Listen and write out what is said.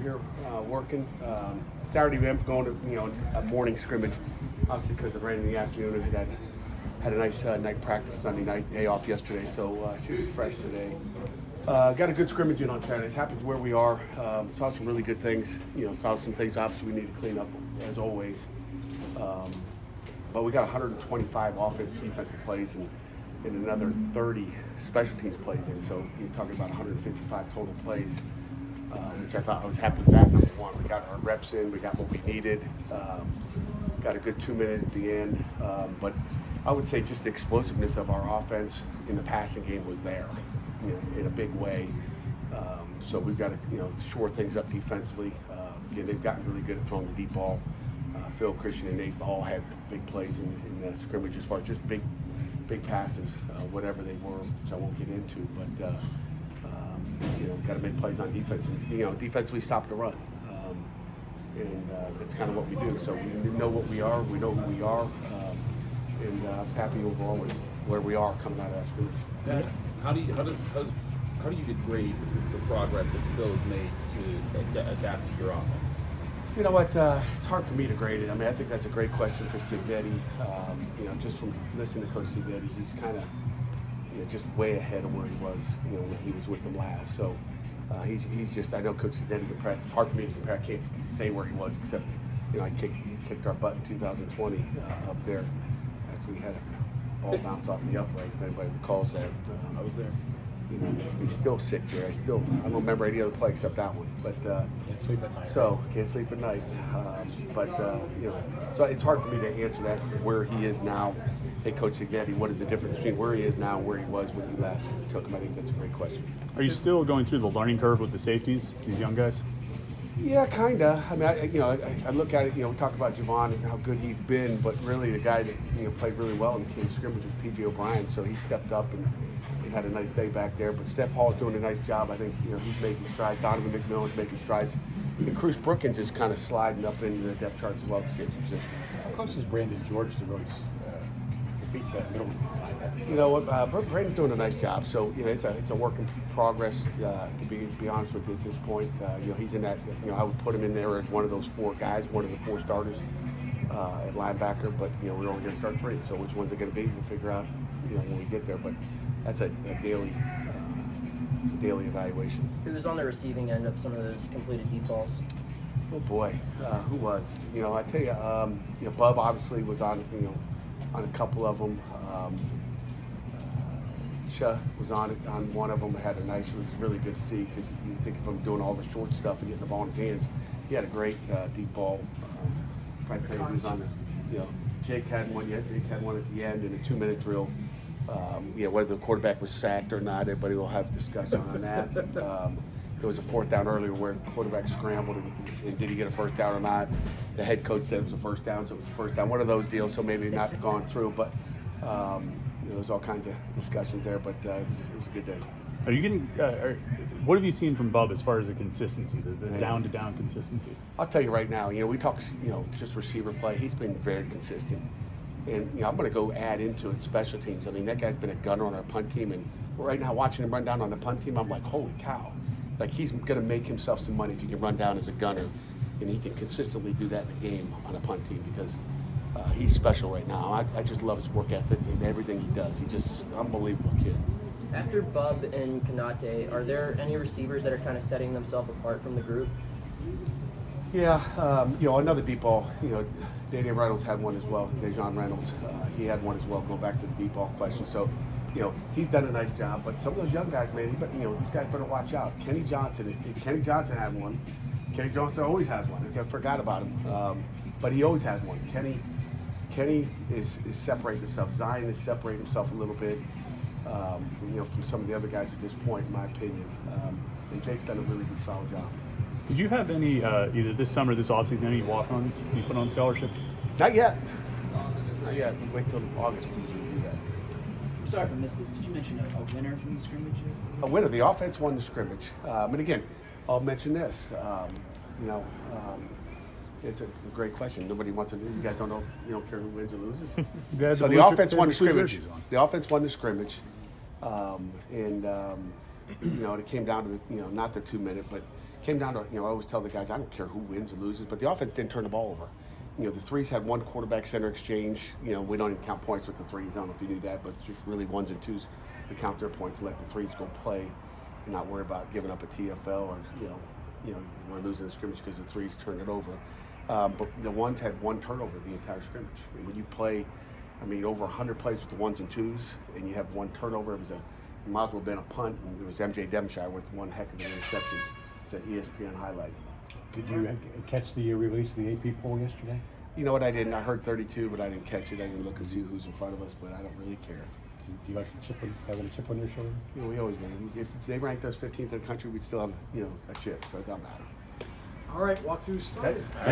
here working. Saturday we went going to a morning scrimmage, obviously because it rained in the afternoon. We had a nice night practice Sunday night, day off yesterday, so should be fresh today. Got a good scrimmage in on Saturdays. Happens where we are. Saw some really good things. Saw some things obviously we need to clean up as always. But we got 125 offense, defensive plays and another 30 special teams plays in. So you're talking about 155 total plays, which I was happy with that. Number one, we got our reps in. We got what we needed. Got a good 2 minutes at the end. But I would say just the explosiveness of our offense in the passing game was there, in a big way. So we've got to, shore things up defensively. Again, they've gotten really good at throwing the deep ball. Phil, Christian, and Nate all had big plays in the scrimmage as far as just big passes, whatever they were, which I won't get into. But got to make plays on defense. And, defensively stop the run. And it's kind of what we do. So we know what we are. We know who we are. And I was happy overall with where we are coming out of that scrimmage. Pat, how do you degrade the progress that Phil has made to adapt to your offense? You know what? It's hard for me to grade it. I mean, I think that's a great question for Signetti. Just from listening to Coach Signetti, he's kind of just way ahead of where he was, when he was with them last. So he's just. I know Coach Signetti's impressed. It's hard for me to compare. I can't say where he was, except he kicked our butt in 2020 up there after we had a ball bounce off the upright. If anybody recalls that, I was there. Makes me still sick there. I don't remember any other play except that one. But can't sleep at night. So can't sleep at night. So it's hard for me to answer that. Where he is now, hey, Coach Signetti, what is the difference between where he is now and where he was when you last took him? I think that's a great question. Are you still going through the learning curve with the safeties, these young guys? Yeah, kinda. I mean, I look at it. We talk about Javon and how good he's been, but really the guy that played really well in the King scrimmage was P.J. O'Brien. So he stepped up and had a nice day back there. But Steph Hall's doing a nice job. I think he's making strides. Donovan McMillan's making strides. And Cruz Brookins is kind of sliding up into the depth chart as well at the safety position. How close is Brandon George to really beat that middle linebacker? You know what? Brandon's doing a nice job. So it's a work in progress. To be honest with you, at this point, he's in that. I would put him in there as one of those four guys, one of the four starters at linebacker. But we're only going to start three. So which ones are going to be? We'll figure out when we get there. But that's a daily evaluation. Who was on the receiving end of some of those completed deep balls? Oh boy, who was? I tell you, Bub obviously was on on a couple of them. Cha was on one of them. Had a nice. It was really good to see because you think of him doing all the short stuff and getting the ball in his hands. He had a great deep ball. Frank Clayton was on the. Jake had one. Jake had one at the end in a 2-minute drill. Whether the quarterback was sacked or not, everybody will have discussion on that. There was a fourth down earlier where the quarterback scrambled and did he get a first down or not? The head coach said it was a first down, so it was a first down. One of those deals, so maybe not gone through, but there's all kinds of discussions there, but it was a good day. Are you getting? What have you seen from Bub as far as the consistency, the down-to-down consistency? I'll tell you right now. We talk, just receiver play. He's been very consistent, and I'm going to go add into it special teams. I mean, that guy's been a gunner on our punt team, and right now watching him run down on the punt team, I'm like, holy cow! Like he's going to make himself some money if he can run down as a gunner, and he can consistently do that in a game on a punt team because he's special right now. I just love his work ethic and everything he does. He's just an unbelievable kid. After Bub and Kanate, are there any receivers that are kind of setting themselves apart from the group? Yeah, another deep ball. Daniel Reynolds had one as well. Dejon Reynolds, he had one as well. Go back to the deep ball question. So, he's done a nice job. But some of those young guys, man, these guys better watch out. Kenny Johnson had one. Kenny Johnson always has one. I forgot about him, but he always has one. Kenny is separating himself. Zion is separating himself a little bit. From some of the other guys at this point, in my opinion. And Jake's done a really good, solid job. Did you have any, either this summer or this offseason, any walk-ons you put on scholarship? Not yet. Not yet. We wait till August to do that. I'm sorry if I missed this. Did you mention a winner from the scrimmage? A winner. The offense won the scrimmage. And again, I'll mention this. It's a great question. Nobody wants to. You guys don't know. You don't care who wins or loses. So the offense won the scrimmage. The offense won the scrimmage, and it came down to the not the 2 minute, but came down to, I always tell the guys, I don't care who wins or loses, but the offense didn't turn the ball over. The threes had one quarterback center exchange. We don't even count points with the threes. I don't know if you knew that, but just really ones and twos. We count their points and let the threes go play and not worry about giving up a TFL or, we're losing the scrimmage because the threes turned it over. But the ones had one turnover the entire scrimmage. And when you play, over 100 plays with the ones and twos and you have one turnover, it might as well have been a punt. And it was MJ Demshire with one heck of an interception. It's an ESPN highlight. Did you catch the release of the AP poll yesterday? You know what, I didn't. I heard 32, but I didn't catch it. I didn't look and see who's in front of us, but I don't really care. Do you like having a chip on your shoulder? We always do. If they ranked us 15th in the country, we'd still have, a chip, so it doesn't matter. All right, walkthrough started.